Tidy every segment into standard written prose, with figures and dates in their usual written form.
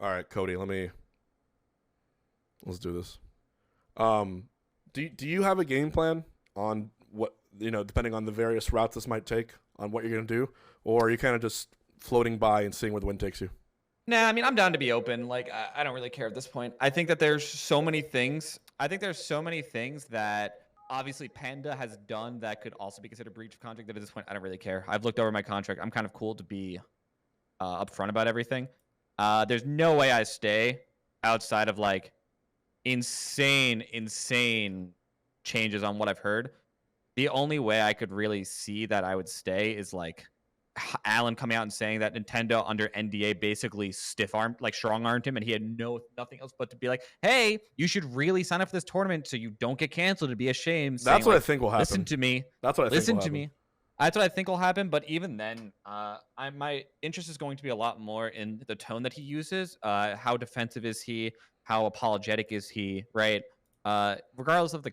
All right, Cody, let's do this. Do you have a game plan on what, depending on the various routes this might take on what you're gonna do, or are you kind of just floating by and seeing where the wind takes you? Nah, I mean, I'm down to be open. Like, I don't really care at this point. I think that there's so many things. I think there's so many things that obviously Panda has done that could also be considered breach of contract. That at this point, I don't really care. I've looked over my contract. I'm kind of cool to be upfront about everything. There's no way I stay outside of like insane changes on what I've heard. The only way I could really see that I would stay is like Alan coming out and saying that Nintendo under NDA basically stiff armed, like strong armed him, and he had nothing else but to be like, "Hey, you should really sign up for this tournament so you don't get canceled. It'd be a shame." Saying That's what I like, think will happen. "Listen to me, That's what I think will listen to happen. me." That's what I think will happen. But even then, my interest is going to be a lot more in the tone that he uses. How defensive is he? How apologetic is he? Right? Regardless of the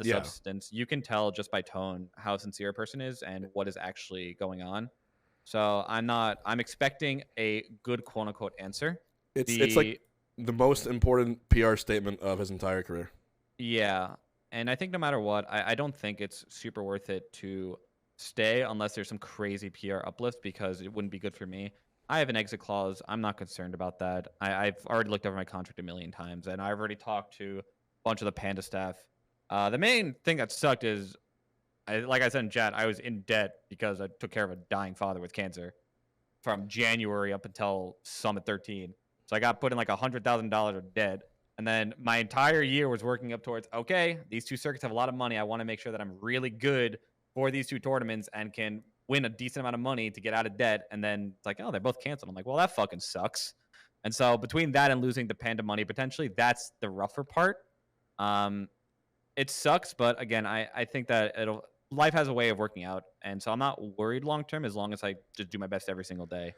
Yeah, substance, you can tell just by tone how sincere a person is and what is actually going on. So I'm expecting a good quote unquote answer. it's like The the most important PR statement of his entire career. Yeah. And I think no matter what, I don't think it's super worth it to stay unless there's some crazy PR uplift because it wouldn't be good for me. I have an exit clause. I'm not concerned about that. I've already looked over my contract a million times and I've already talked to a bunch of the Panda staff. The main thing that sucked is like I said in chat, I was in debt because I took care of a dying father with cancer from January up until Summit 13. So I got put in like $100,000 of debt. And then my entire year was working up towards, okay, these two circuits have a lot of money. I want to make sure that I'm really good for these two tournaments and can win a decent amount of money to get out of debt. And then it's like, oh, they're both canceled. I'm like, well, that fucking sucks. And so between that and losing the Panda money, potentially, that's the rougher part. Um, it sucks, but again, I think that life has a way of working out, and so I'm not worried long term as long as I just do my best every single day.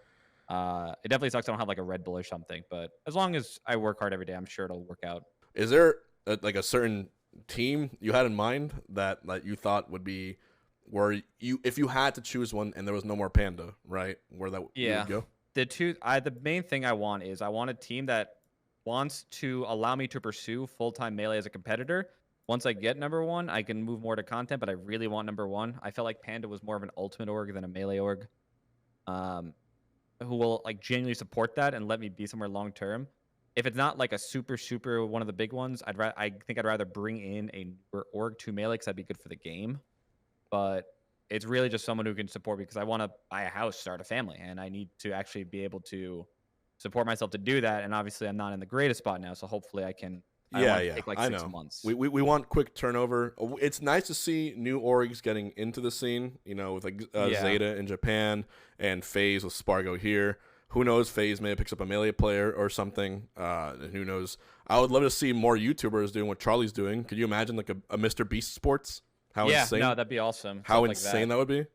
It definitely sucks I don't have like a Red Bull or something, but as long as I work hard every day, I'm sure it'll work out. Is there like a certain team you had in mind that you thought would be where you, if you had to choose one and there was no more Panda, right? Where that you Yeah, would go? the main thing I want is I want a team that wants to allow me to pursue full time melee as a competitor. Once I get number one, I can move more to content, but I really want number one. I felt like Panda was more of an ultimate org than a melee org. Um, who will like genuinely support that and let me be somewhere long term. If it's not like a super one of the big ones, I think I'd rather bring in a newer org to melee because that'd be good for the game. But it's really just someone who can support me because I want to buy a house, start a family, and I need to actually be able to support myself to do that. And obviously, I'm not in the greatest spot now, so hopefully, I can. I don't Yeah, want to yeah, take like I six know. months. We want quick turnover. It's nice to see new orgs getting into the scene. With like Yeah, Zeta in Japan and FaZe with Spargo here. Who knows? FaZe maybe picks up a melee player or something. And who knows? I would love to see more YouTubers doing what Charlie's doing. Could you imagine like a Mr. Beast Sports? How yeah, insane! no, that'd be awesome. How Stuff like insane that. that would be!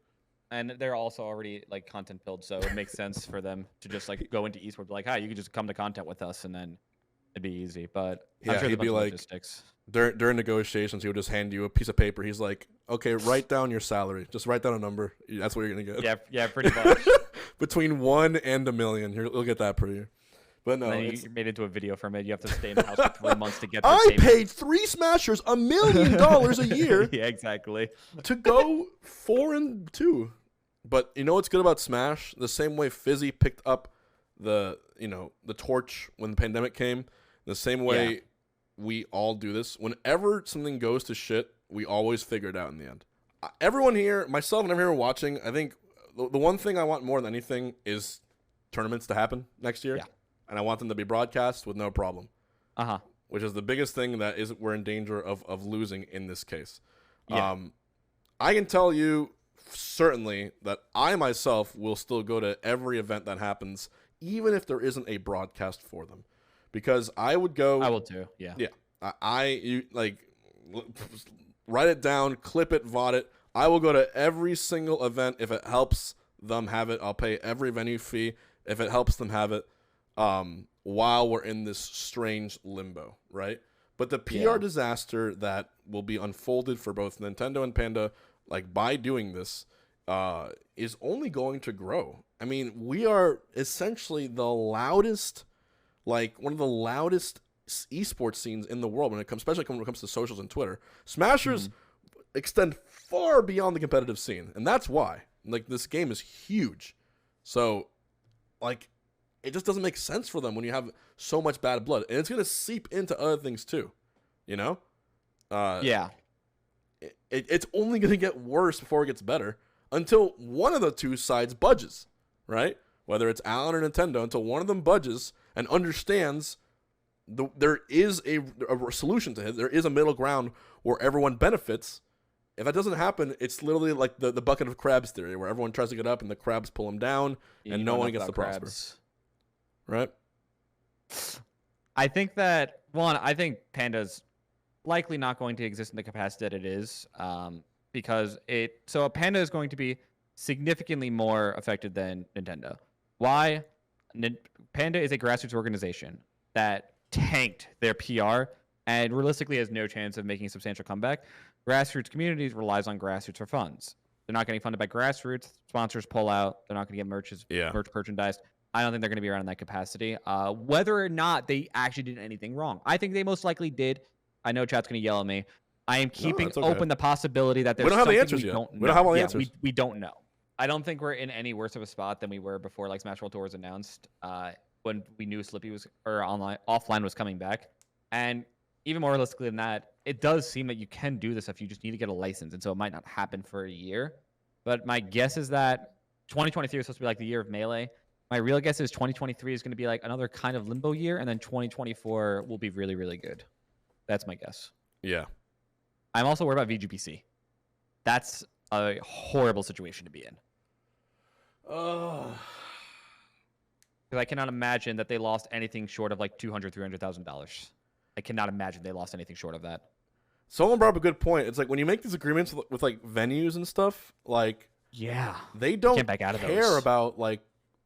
And they're also already like content build, so it makes sense for them to just like go into esports. Like, hi, you can just come to content with us, and then it'd be easy. But I'm Yeah, sure there's a he'd be bunch of like logistics. during negotiations, he would just hand you a piece of paper. He's like, "Okay, write down your salary. Just write down a number. That's what you're gonna get." Yeah, yeah, pretty much. Between 1 and a million, you'll get that per year. But no, And then it's you're made into a video from it. You have to stay in the house for 3 months to get the I payment. paid three Smashers $1 million a year Yeah, exactly. to go 4-2. But you know what's good about Smash? The same way Fizzy picked up the torch when the pandemic came, the same way Yeah. we all do this. Whenever something goes to shit, we always figure it out in the end. Everyone here, myself and everyone watching, I think the one thing I want more than anything is tournaments to happen next year. Yeah. And I want them to be broadcast with no problem, Uh-huh. which is the biggest thing that is we're in danger of losing in this case. Yeah. I can tell you certainly that I myself will still go to every event that happens, even if there isn't a broadcast for them, because I would go. I will too. Yeah. Yeah, write it down, clip it, VOD it. I will go to every single event if it helps them have it. I'll pay every venue fee if it helps them have it. While we're in this strange limbo, right? But the PR Yeah. disaster that will be unfolded for both Nintendo and Panda, like by doing this, is only going to grow. I mean, we are essentially the loudest like one of the loudest esports scenes in the world when it comes, especially when it comes to socials and Twitter. Smashers extend far beyond the competitive scene, and that's why. Like, this game is huge. So, like, it just doesn't make sense for them when you have so much bad blood, and it's gonna seep into other things too. You know? Yeah. It's only gonna get worse before it gets better until one of the two sides budges, right? Whether it's Alan or Nintendo, until one of them budges and understands there is a solution to it. There is a middle ground where everyone benefits. If that doesn't happen, it's literally like the bucket of crabs theory, where everyone tries to get up and the crabs pull them down, and no one gets to prosper. Right? I think Panda's likely not going to exist in the capacity that it is, because a Panda is going to be significantly more affected than Nintendo. Why? Panda is a grassroots organization that tanked their PR and realistically has no chance of making a substantial comeback. Grassroots communities relies on grassroots for funds. They're not getting funded by grassroots. Sponsors pull out. They're not going to get merch merchandised. I don't think they're going to be around in that capacity. Whether or not they actually did anything wrong, I think they most likely did. I know chat's going to yell at me. I am keeping open the possibility that there's something we don't know. We don't have all the answers. We don't know. I don't think we're in any worse of a spot than we were before, like, Smash World Tour was announced, when we knew Slippy offline was coming back. And even more realistically than that, it does seem that you can do this stuff. You just need to get a license, and so it might not happen for a year. But my guess is that 2023 is supposed to be like the year of Melee. My real guess is 2023 is going to be like another kind of limbo year, and then 2024 will be really, really good. That's my guess. Yeah. I'm also worried about VGPC. That's a horrible situation to be in. Because I cannot imagine that they lost anything short of like $200,000, $300,000. I cannot imagine they lost anything short of that. Someone brought up a good point. It's like when you make these agreements with like venues and stuff, like, yeah, they don't can't back out of care those. about like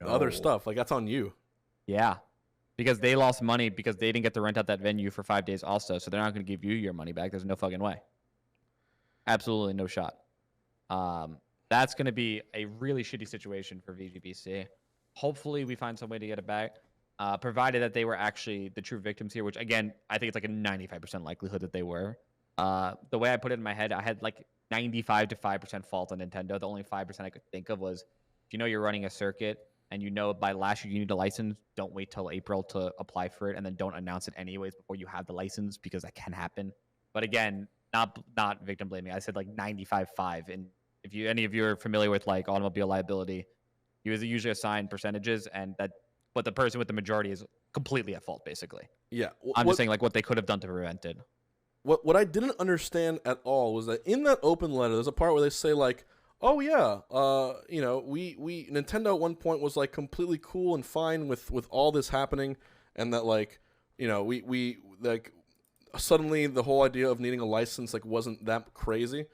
other stuff. Like, that's on you. Yeah, because they lost money because they didn't get to rent out that venue for 5 days also, so they're not going to give you your money back. There's no fucking way. Absolutely no shot. That's going to be a really shitty situation for VGBC. Hopefully we find some way to get it back, provided that they were actually the true victims here, which, again, I think it's like a 95% likelihood that they were. The way I put it in my head, I had like 95 to 5% fault on Nintendo. The only 5% I could think of was, if you know you're running a circuit and you know by last year you need a license, don't wait till April to apply for it, and then don't announce it anyways before you have the license, because that can happen. But again, not victim blaming. I said like 95.5, and if any of you are familiar with like automobile liability, you usually assign percentages, but the person with the majority is completely at fault, basically. Yeah. I'm just saying like what they could have done to prevent it. What I didn't understand at all was that in that open letter, there's a part where they say like, oh yeah, we Nintendo at one point was like completely cool and fine with all this happening, and that like, we like suddenly the whole idea of needing a license like wasn't that crazy,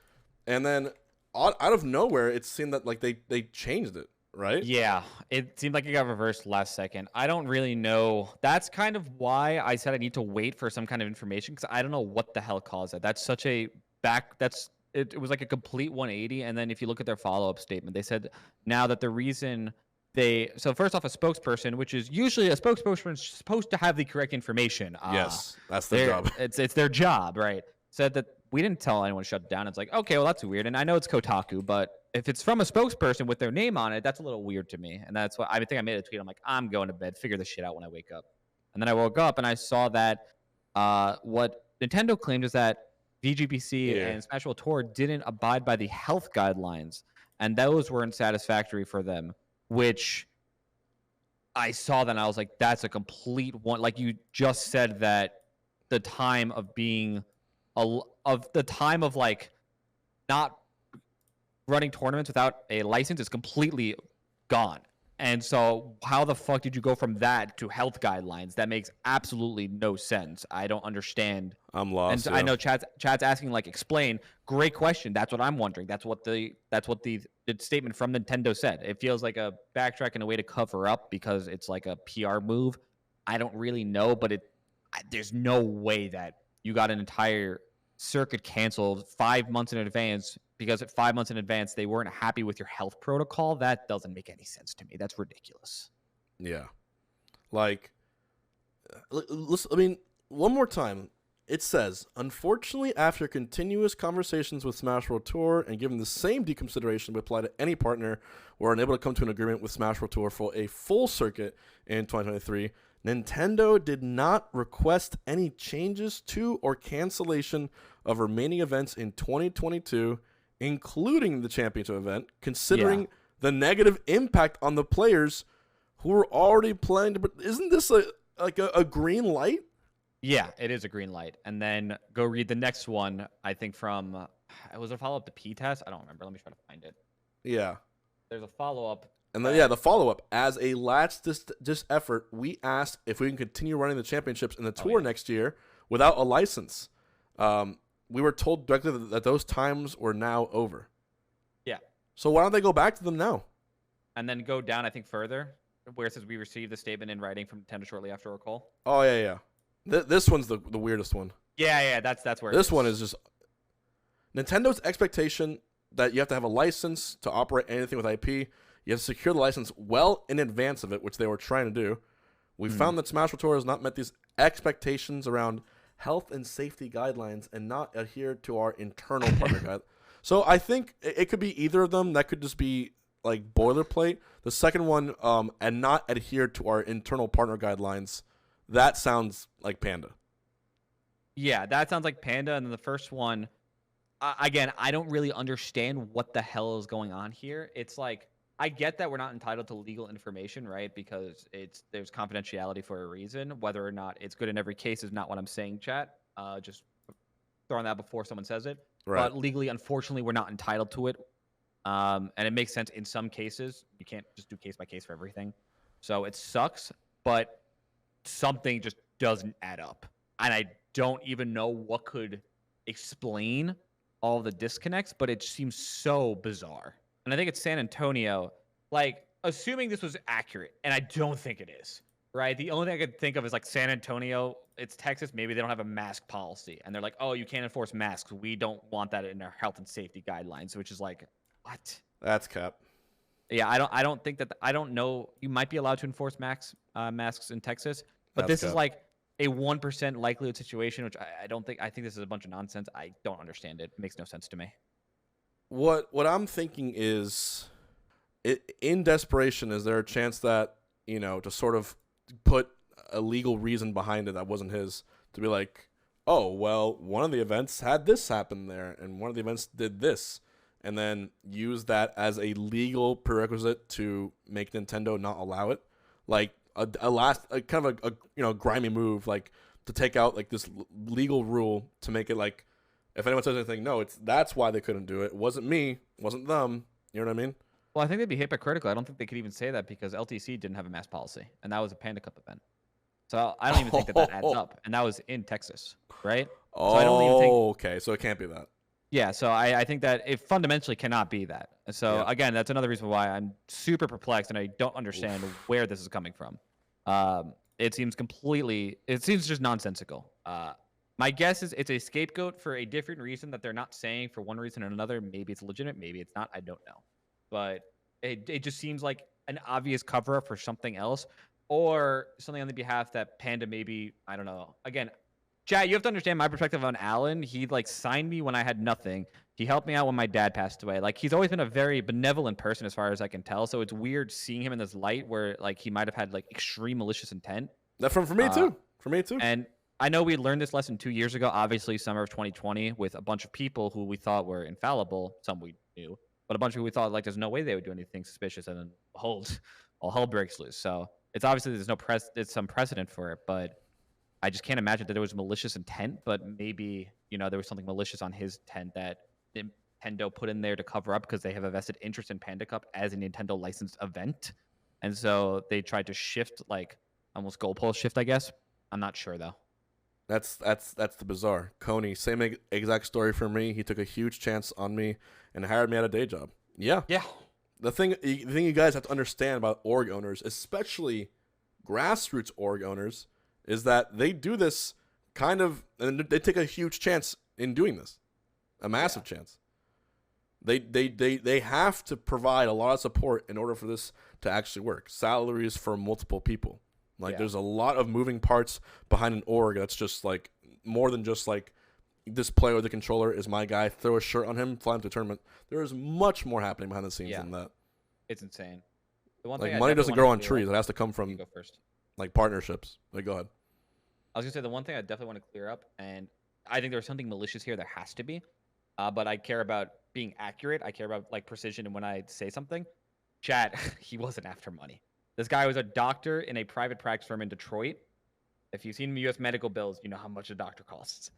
and then out of nowhere it seemed that like they changed it, right? Yeah, it seemed like it got reversed last second. I don't really know. That's kind of why I said I need to wait for some kind of information, because I don't know what the hell caused it. That's such a it was like a complete 180. And then if you look at their follow-up statement, they said now that the reason so first off, a spokesperson, which is usually a spokesperson is supposed to have the correct information. Yes, that's their job. It's their job, right? Said that we didn't tell anyone to shut it down. It's like, okay, well, that's weird. And I know it's Kotaku, but if it's from a spokesperson with their name on it, that's a little weird to me. And that's why I think I made a tweet. I'm like, I'm going to bed, figure this shit out when I wake up. And then I woke up and I saw that what Nintendo claimed is that VGBC and Smash World Tour didn't abide by the health guidelines, and those weren't satisfactory for them, which I saw that and I was like, that's a complete one. Like you just said that the time of being like not running tournaments without a license is completely gone. And so how the fuck did you go from that to health guidelines? That makes absolutely no sense. I don't understand. I'm lost. And so I know chat's asking like, explain. Great question. That's what I'm wondering. That's what the statement from Nintendo said. It feels like a backtrack and a way to cover up because it's like a PR move. I don't really know, but there's no way that you got an entire circuit canceled 5 months in advance because at 5 months in advance they weren't happy with your health protocol. That doesn't make any sense to me. That's ridiculous. Yeah. Like, listen, I mean, one more time. It says, unfortunately, after continuous conversations with Smash World Tour and given the same due consideration would apply to any partner, we're unable to come to an agreement with Smash World Tour for a full circuit in 2023. Nintendo did not request any changes to or cancellation of remaining events in 2022, including the championship event, considering the negative impact on the players who were already playing. Isn't this a green light? Yeah, it is a green light. And then go read the next one, I think from, it was a follow-up to P-Test? I don't remember. Let me try to find it. Yeah. There's a follow-up. And then, the follow-up. As a last effort, we asked if we can continue running the championships in the tour next year without a license. We were told directly that those times were now over. Yeah. So why don't they go back to them now? And then go down, I think, further, where it says we received the statement in writing from Nintendo shortly after our call. Oh, yeah. This one's the weirdest one. Yeah, that's where this one is just Nintendo's expectation that you have to have a license to operate anything with IP. You have to secure the license well in advance of it, which they were trying to do. We found that Smash Bros. Tour has not met these expectations around health and safety guidelines and not adhered to our internal partner guide. So I think it could be either of them. That could just be like boilerplate. The second one, and not adhere to our internal partner guidelines. That sounds like Panda. Yeah, that sounds like Panda. And then the first one, again, I don't really understand what the hell is going on here. It's like, I get that we're not entitled to legal information, right? Because there's confidentiality for a reason. Whether or not it's good in every case is not what I'm saying, chat. Just throwing that before someone says it. Right. But legally, unfortunately, we're not entitled to it. And it makes sense in some cases. You can't just do case by case for everything. So it sucks, but something just doesn't add up. And I don't even know what could explain all the disconnects, but it seems so bizarre. And I think it's San Antonio, like, assuming this was accurate, and I don't think it is, right? The only thing I could think of is, like, San Antonio, it's Texas, maybe they don't have a mask policy. And they're like, oh, you can't enforce masks. We don't want that in our health and safety guidelines, which is like, what? That's cap. Yeah, I don't think that, I don't know. You might be allowed to enforce masks in Texas, but this is like a 1% likelihood situation, which I don't think, I think this is a bunch of nonsense. I don't understand it. It makes no sense to me. What I'm thinking is, in desperation, is there a chance that, to sort of put a legal reason behind it that wasn't his, to be like, oh, well, one of the events had this happen there, and one of the events did this, and then use that as a legal prerequisite to make Nintendo not allow it? Like, a kind of a grimy move, like, to take out, like, this legal rule to make it, like, if anyone says anything, no, that's why they couldn't do it. It wasn't me. It wasn't them. You know what I mean? Well, I think they'd be hypocritical. I don't think they could even say that because LTC didn't have a mask policy, and that was a Panda Cup event. So I don't even think that adds up, and that was in Texas, right? Oh, so I don't even think, okay. So it can't be that. Yeah, so I think that it fundamentally cannot be that. So, again, that's another reason why I'm super perplexed, and I don't understand where this is coming from. It seems just nonsensical. My guess is it's a scapegoat for a different reason that they're not saying for one reason or another. Maybe it's legitimate, maybe it's not. I don't know. But it just seems like an obvious cover-up for something else or something on the behalf that Panda maybe, I don't know. Again, chat, you have to understand my perspective on Alan. He, like, signed me when I had nothing. He helped me out when my dad passed away. Like, he's always been a very benevolent person as far as I can tell. So it's weird seeing him in this light where, like, he might have had, like, extreme malicious intent. That's for me too. For me too. And I know we learned this lesson 2 years ago, obviously summer of 2020, with a bunch of people who we thought were infallible. Some we knew, but a bunch of people we thought, like, there's no way they would do anything suspicious, and then behold, all hell breaks loose. So it's obviously there's some precedent for it, but I just can't imagine that there was malicious intent. But maybe there was something malicious on his intent that Nintendo put in there to cover up because they have a vested interest in Panda Cup as a Nintendo licensed event, and so they tried to shift, like, almost goalpost shift, I guess. I'm not sure though. That's the bizarre. Coney, same exact story for me. He took a huge chance on me and hired me at a day job. Yeah. The thing you guys have to understand about org owners, especially grassroots org owners, is that they do this kind of, and they take a huge chance in doing this, a massive chance. They have to provide a lot of support in order for this to actually work. Salaries for multiple people. Like, Yeah. there's a lot of moving parts behind an org that's just, like, more than just, like, this player with the controller is my guy, throw a shirt on him, fly him to a tournament. There is much more happening behind the scenes than that. It's insane. The one Like, thing I money definitely doesn't wanna grow on clear trees. up- It has to come You from, go first. like, partnerships. Like, go ahead. I was gonna say the one thing I definitely want to clear up, and I think there's something malicious here. There has to be, but I care about being accurate. I care about like precision, and when I say something, chat, he wasn't after money. This guy was a doctor in a private practice firm in Detroit. If you've seen U.S. medical bills, you know how much a doctor costs.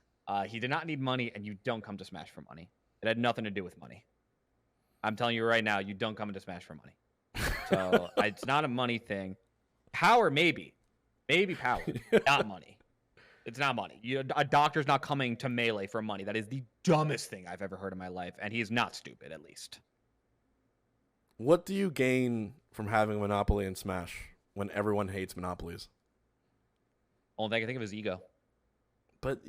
He did not need money, and you don't come to Smash for money. It had nothing to do with money. I'm telling you right now, you don't come into Smash for money. So it's not a money thing. Power, maybe power, not money. It's not money. A doctor's not coming to Melee for money. That is the dumbest thing I've ever heard in my life, and he's not stupid, at least. What do you gain from having a Monopoly in Smash when everyone hates Monopolies? Only thing I can think of is ego. But,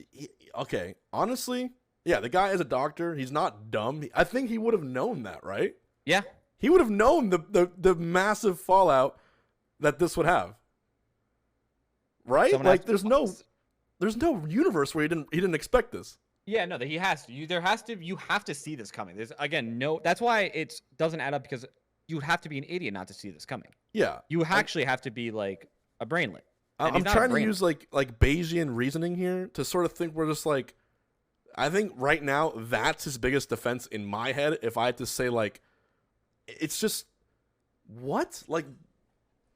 okay, honestly, yeah, the guy is a doctor. He's not dumb. I think he would have known that, right? Yeah. He would have known the massive fallout that this would have. Right? Someone Like, has there's no universe where he didn't expect this. Yeah, no, that he has to. You have to see this coming. There's again no. That's why it doesn't add up because you would have to be an idiot not to see this coming. Yeah. You actually have to be like a brainlet. And I'm he's not a trying to brainlet. use like Bayesian reasoning here to sort of think we're just like, I think right now that's his biggest defense in my head. If I had to say, like, it's just what, like,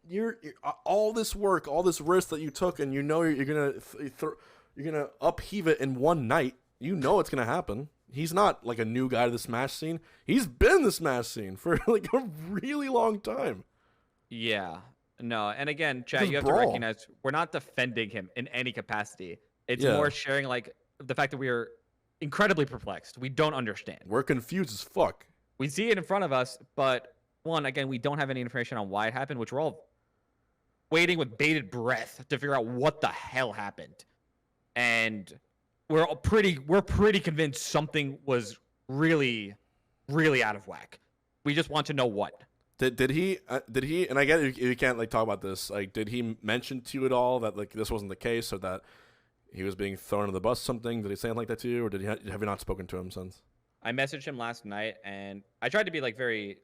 you're all this work, all this risk that you took, and you know you're gonna upheave it in one night. You know it's gonna happen. He's not like a new guy to the Smash scene. He's been in the Smash scene for like a really long time. Yeah. No, and again, chat, Just you have brawl. to recognize we're not defending him in any capacity. It's Yeah. more sharing like the fact that we are incredibly perplexed. We don't understand. We're confused as fuck. We see it in front of us, but one, again, we don't have any information on why it happened, which we're all waiting with bated breath to figure out what the hell happened. And we're pretty convinced something was really, really out of whack. We just want to know what. Did he and I get it, you can't like talk about this, like, did he mention to you at all that like this wasn't the case, or that he was being thrown under the bus or something? Did he say anything like that to you, or have you not spoken to him since? I messaged him last night, and I tried to be like very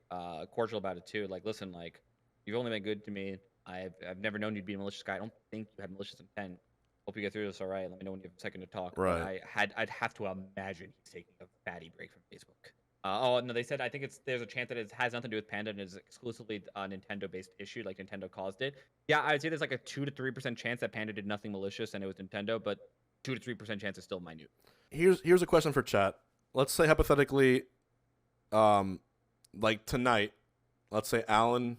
cordial about it too. Like, listen, like, you've only been good to me. I've never known you to be a malicious guy. I don't think you had malicious intent. Hope you get through this all right. Let me know when you have a second to talk. Right. But I'd have to imagine he's taking a fatty break from Facebook. Oh no, they said I think there's a chance that it has nothing to do with Panda and is exclusively a Nintendo-based issue, like Nintendo caused it. Yeah, I would say there's like a 2 to 3% chance that Panda did nothing malicious and it was Nintendo, but 2 to 3% chance is still minute. Here's a question for chat. Let's say hypothetically, like tonight, let's say Alan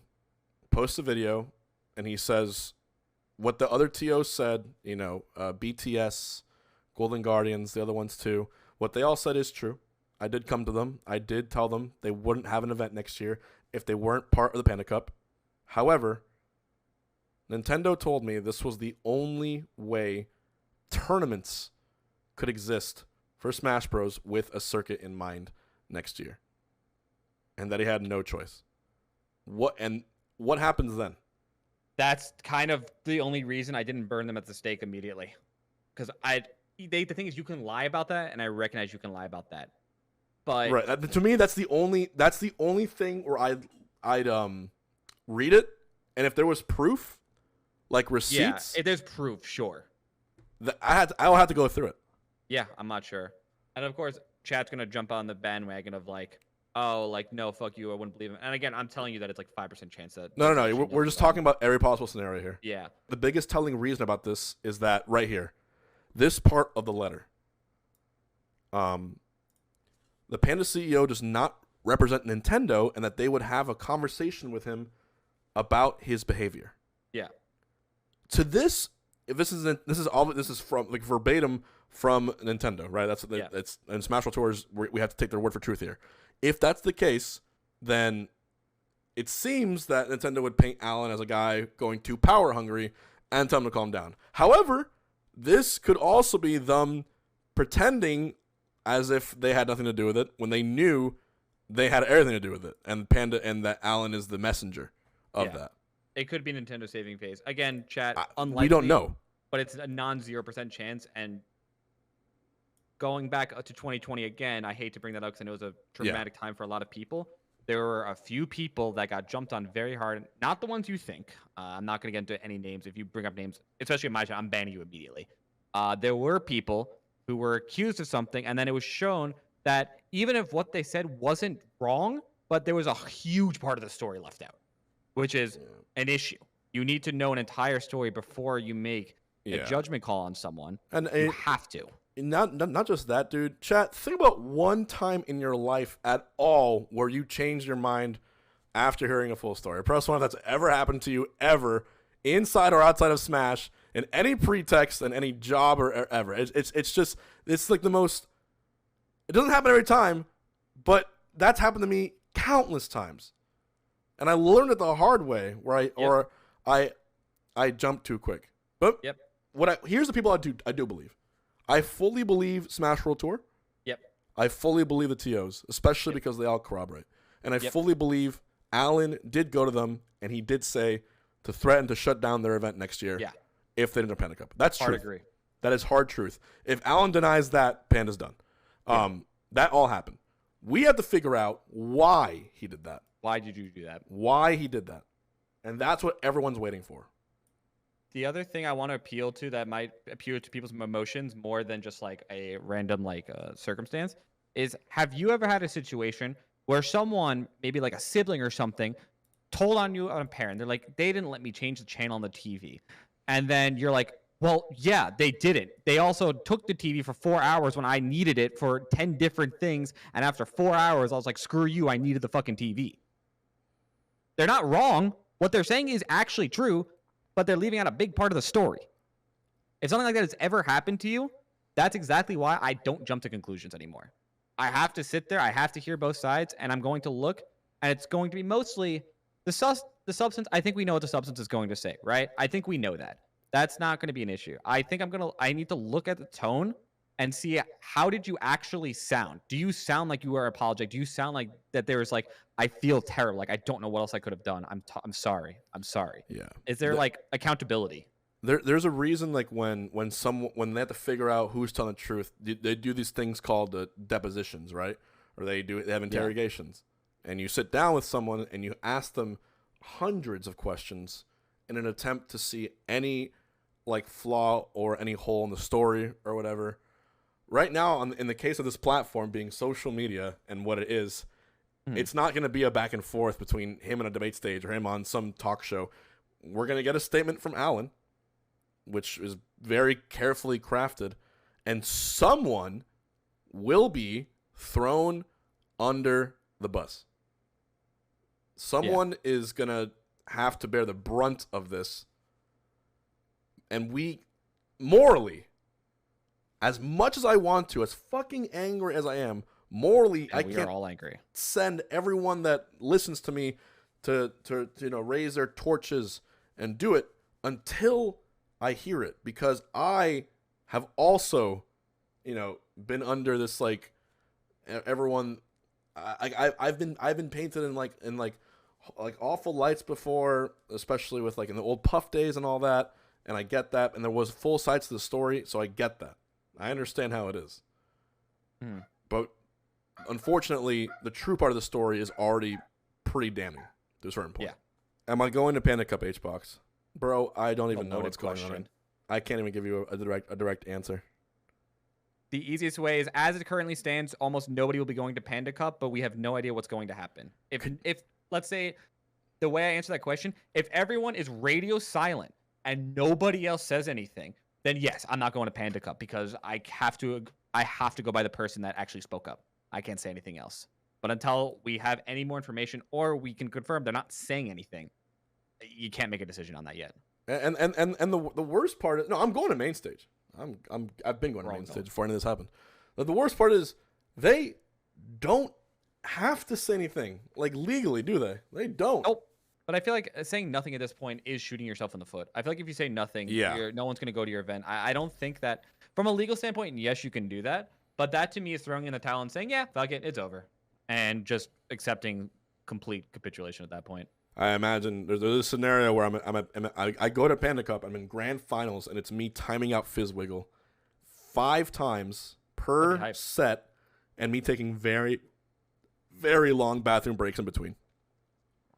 posts a video and he says what the other TOs said, you know, BTS, Golden Guardians, the other ones too, what they all said is true. I did come to them. I did tell them they wouldn't have an event next year if they weren't part of the Panda Cup. However, Nintendo told me this was the only way tournaments could exist for Smash Bros. With a circuit in mind next year, and that he had no choice. What happens then? That's kind of the only reason I didn't burn them at the stake immediately, because the thing is you can lie about that, and I recognize you can lie about that. But Right, to me, that's the only thing where I'd read it, and if there was proof, like receipts, if there's proof, sure. I will have to go through it. Yeah, I'm not sure. And of course, chat's gonna jump on the bandwagon of like, oh, like no, fuck you, I wouldn't believe him. And again, I'm telling you that it's like 5% chance that. No. We're just talking about every possible scenario here. Yeah. The biggest telling reason about this is that right here, this part of the letter. The Panda CEO does not represent Nintendo, and that they would have a conversation with him about his behavior. Yeah. To this, if this is from like verbatim from Nintendo, right? It's in Smash Bros. Tours we have to take their word for truth here. If that's the case, then it seems that Nintendo would paint Alan as a guy going too power hungry and tell him to calm down. However, this could also be them pretending as if they had nothing to do with it when they knew they had everything to do with it, and Panda and that Alan is the messenger of that. It could be Nintendo saving phase. Again, chat, We don't unlikely, know. but it's a non-0% chance. And going back to 2020 again, I hate to bring that up because I know it was a traumatic time for a lot of people. There were a few people that got jumped on very hard. Not the ones you think. I'm not going to get into any names. If you bring up names, especially in my chat, I'm banning you immediately. There were people who were accused of something, and then it was shown that even if what they said wasn't wrong, but there was a huge part of the story left out, which is an issue. You need to know an entire story before you make a judgment call on someone. And you have to. Not just that, dude. Chat, think about one time in your life at all where you changed your mind after hearing a full story. Press one if that's ever happened to you, ever, inside or outside of Smash, in any pretext, in any job or ever. It's like the most. It doesn't happen every time, but that's happened to me countless times, and I learned it the hard way, right? I jumped too quick. But here's the people I do believe. I fully believe Smash World Tour. Yep. I fully believe the TOs, especially because they all corroborate. And I fully believe Alan did go to them, and he did say to threaten to shut down their event next year if they didn't Panda Cup. That's true. Agree. That is hard truth. If Alan denies that, Panda's done. That all happened. We have to figure out why he did that. Why did you do that? Why he did that. And that's what everyone's waiting for. The other thing I want to appeal to that might appeal to people's emotions more than just like a random circumstance is, have you ever had a situation where someone, maybe like a sibling or something, told on you on a parent? They're like, they didn't let me change the channel on the TV. And then you're like, well, yeah, they didn't. They also took the TV for 4 hours when I needed it for 10 different things. And after 4 hours, I was like, screw you, I needed the fucking TV. They're not wrong. What they're saying is actually true, but they're leaving out a big part of the story. If something like that has ever happened to you, that's exactly why I don't jump to conclusions anymore. I have to sit there, I have to hear both sides, and I'm going to look, and it's going to be mostly the substance. I think we know what the substance is going to say, right? I think we know that. That's not going to be an issue. I think I need to look at the tone and see, how did you actually sound? Do you sound like you are apologetic? Do you sound like that there's like, I feel terrible, like I don't know what else I could have done. I'm sorry. Yeah. Is there like accountability? There's a reason, like when they have to figure out who's telling the truth, they do these things called depositions, right? Or they have interrogations, and you sit down with someone and you ask them hundreds of questions in an attempt to see any like flaw or any hole in the story or whatever. Right now, in the case of this platform being social media and what it is, it's not going to be a back and forth between him on a debate stage or him on some talk show. We're going to get a statement from Alan, which is very carefully crafted, and someone will be thrown under the bus. Someone is going to have to bear the brunt of this. And we, morally, as much as I want to, as fucking angry as I am, morally, I can't all angry. Send everyone that listens to me to raise their torches and do it until I hear it, because I have also, been under this like everyone. I've been painted in like awful lights before, especially with like in the old Puff days and all that, and I get that, and there was full sides to the story, so I get that. I understand how it is. But unfortunately, the true part of the story is already pretty damning to a certain point. Yeah. Am I going to Panda Cup H-Box? Bro, I don't even know what's going on. I can't even give you a direct answer. The easiest way is, as it currently stands, almost nobody will be going to Panda Cup, but we have no idea what's going to happen. If let's say, the way I answer that question, if everyone is radio silent and nobody else says anything, then yes, I'm not going to Panda Cup, because I have to go by the person that actually spoke up. I can't say anything else. But until we have any more information or we can confirm they're not saying anything, you can't make a decision on that yet. And the worst part is, no, I'm going to main stage. I've been going to main stage before any of this happened. But the worst part is, they don't have to say anything, like legally, do they? They don't. Nope. But I feel like saying nothing at this point is shooting yourself in the foot. I feel like if you say nothing, no one's going to go to your event. I don't think that, from a legal standpoint, yes, you can do that. But that to me is throwing in the towel and saying, yeah, fuck it, it's over. And just accepting complete capitulation at that point. I imagine there's a scenario where I go to Panda Cup. I'm in grand finals, and it's me timing out Fizzwiggle 5 times per set, and me taking very, very long bathroom breaks in between.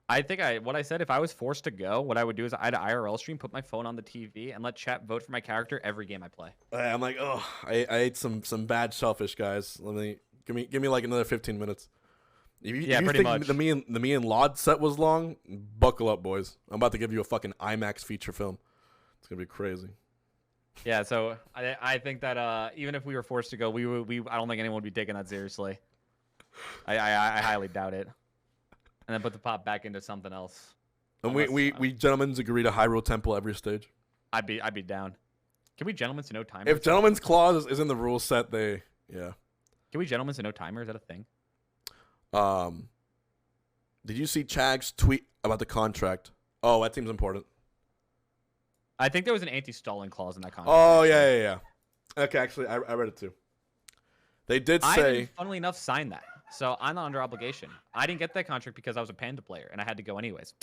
I think what I said, if I was forced to go, what I would do is I'd IRL stream, put my phone on the TV, and let chat vote for my character every game I play. I'm like, oh, I ate some bad shellfish, guys. Give me like another 15 minutes. If you pretty think much. The me and Lod set was long, buckle up, boys. I'm about to give you a fucking IMAX feature film. It's gonna be crazy. Yeah, so I think that even if we were forced to go, I don't think anyone would be taking that seriously. I highly doubt it. And then put the pop back into something else. And we gentlemen's agree to Hyrule Temple every stage. I'd be down. Can we gentlemen's to no timer? If gentlemen's clause is in the rule set, yeah. Can we gentlemen's to no timer? Is that a thing? Did you see Chag's tweet about the contract? Oh, that seems important. I think there was an anti-stalling clause in that contract. Oh, yeah. Okay, actually, I read it too. They did say... I, funnily enough, signed that. So I'm not under obligation. I didn't get that contract because I was a Panda player, and I had to go anyways.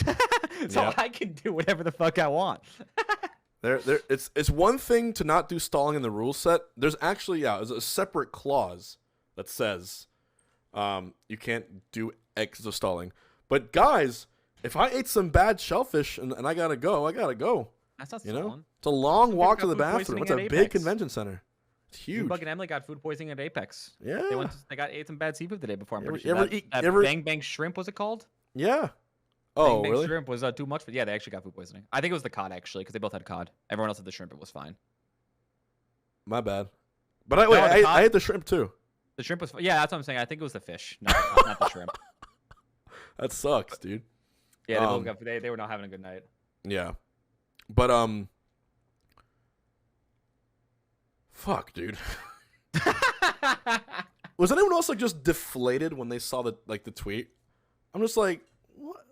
So I can do whatever the fuck I want. It's one thing to not do stalling in the rule set. There's actually, there's a separate clause that says you can't do X of stalling. But guys, if I ate some bad shellfish and I gotta go, I gotta go. That's not stalling. It's a long walk to the bathroom. It's a big convention center. It's huge. Bug and Emily got food poisoning at Apex. Yeah. They ate some bad seafood the day before. I'm pretty sure. Bang Bang Shrimp, was it called? Yeah. Oh, Bang really? Shrimp was too much for. Yeah, they actually got food poisoning. I think it was the cod actually, because they both had cod. Everyone else had the shrimp. It was fine. My bad. But I ate the shrimp too. The shrimp was. Yeah, that's what I'm saying. I think it was the fish, not the shrimp. That sucks, dude. Yeah, they both got. They were not having a good night. Yeah, but fuck, dude. Was anyone else like just deflated when they saw the tweet? I'm just like, what?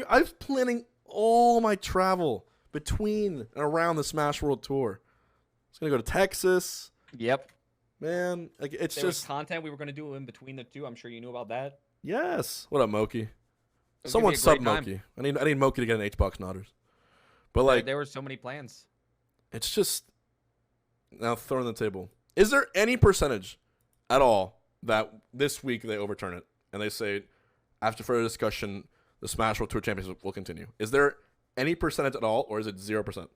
I was planning all my travel between and around the Smash World Tour. I was gonna go to Texas. Yep. Man, like there was content we were gonna do in between the two. I'm sure you knew about that. Yes. What up, Moki? Someone sub Moki. I need Moki to get an H-Box Nodders. But like, there were so many plans. It's just now throwing the table. Is there any percentage at all that this week they overturn it and they say, after further discussion, the Smash World Tour Championship will continue? Is there any percentage at all, or is it 0%?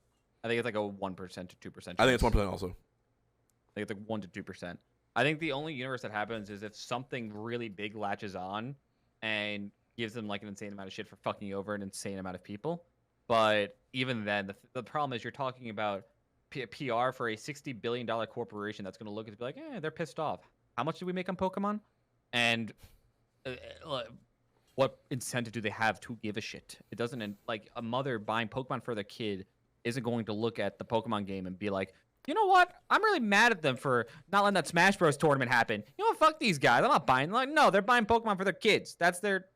I think it's like a 1% to 2%. I think it's 1% also. I think it's like 1 to 2%. I think the only universe that happens is if something really big latches on and gives them like an insane amount of shit for fucking over an insane amount of people. But even then, the problem is you're talking about PR for a $60 billion corporation that's going to look and be like, they're pissed off. How much did we make on Pokemon? And what incentive do they have to give a shit? It doesn't, like, a mother buying Pokemon for their kid isn't going to look at the Pokemon game and be like, you know what? I'm really mad at them for not letting that Smash Bros. Tournament happen. You know what? Fuck these guys. I'm not buying. Like, no, they're buying Pokemon for their kids. That's their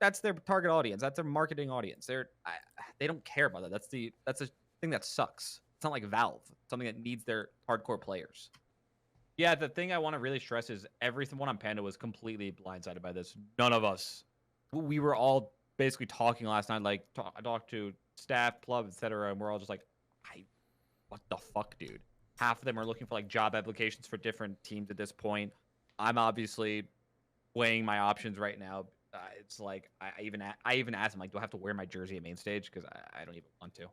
target audience. That's their marketing audience. They don't care about that. That's the thing that sucks. It's not like Valve. It's something that needs their hardcore players. Yeah, the thing I want to really stress is everyone on Panda was completely blindsided by this. None of us. We were all basically talking last night. Like, I talked to staff, club, etc., and we're all just like, what the fuck, dude? Half of them are looking for like job applications for different teams at this point. I'm obviously weighing my options right now. It's like I even asked him, like, do I have to wear my jersey at main stage? Because I don't even want to.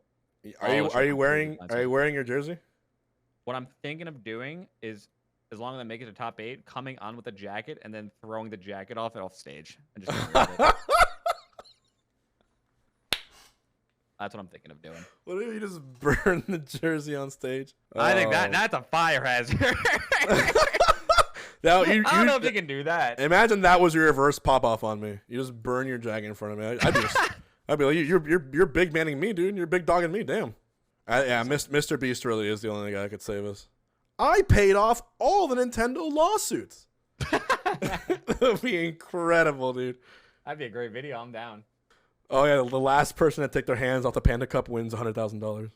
Are you wearing your jersey? What I'm thinking of doing is, as long as I make it to top 8, coming on with a jacket and then throwing the jacket off stage and just. That's what I'm thinking of doing. What if you just burn the jersey on stage? I think that's a fire hazard. Now, I don't know if you can do that. Imagine that was your reverse pop off on me. You just burn your jacket in front of me. I'd be like, you're big manning me, dude. You're big dogging me. Damn. Mr. Beast really is the only guy that could save us. I paid off all the Nintendo lawsuits. That would be incredible, dude. That'd be a great video. I'm down. Oh yeah, the last person to take their hands off the Panda Cup wins $100,000.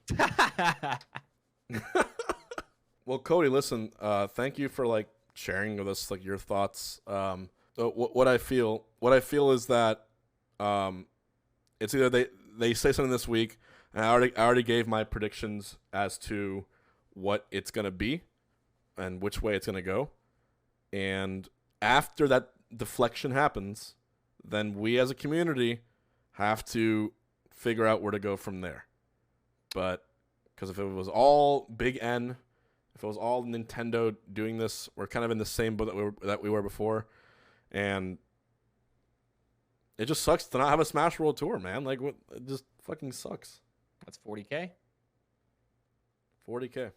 Well, Cody, listen. Thank you for like sharing with us like your thoughts. What I feel is that it's either they say something this week, and I already gave my predictions as to what it's gonna be and which way it's gonna go. And after that deflection happens, then we as a community have to figure out where to go from there. But because if it was all Big N, if it was all Nintendo doing this, we're kind of in the same boat that we were before, and it just sucks to not have a Smash World Tour, man. Like, what? It just fucking sucks. That's 40K. 40K.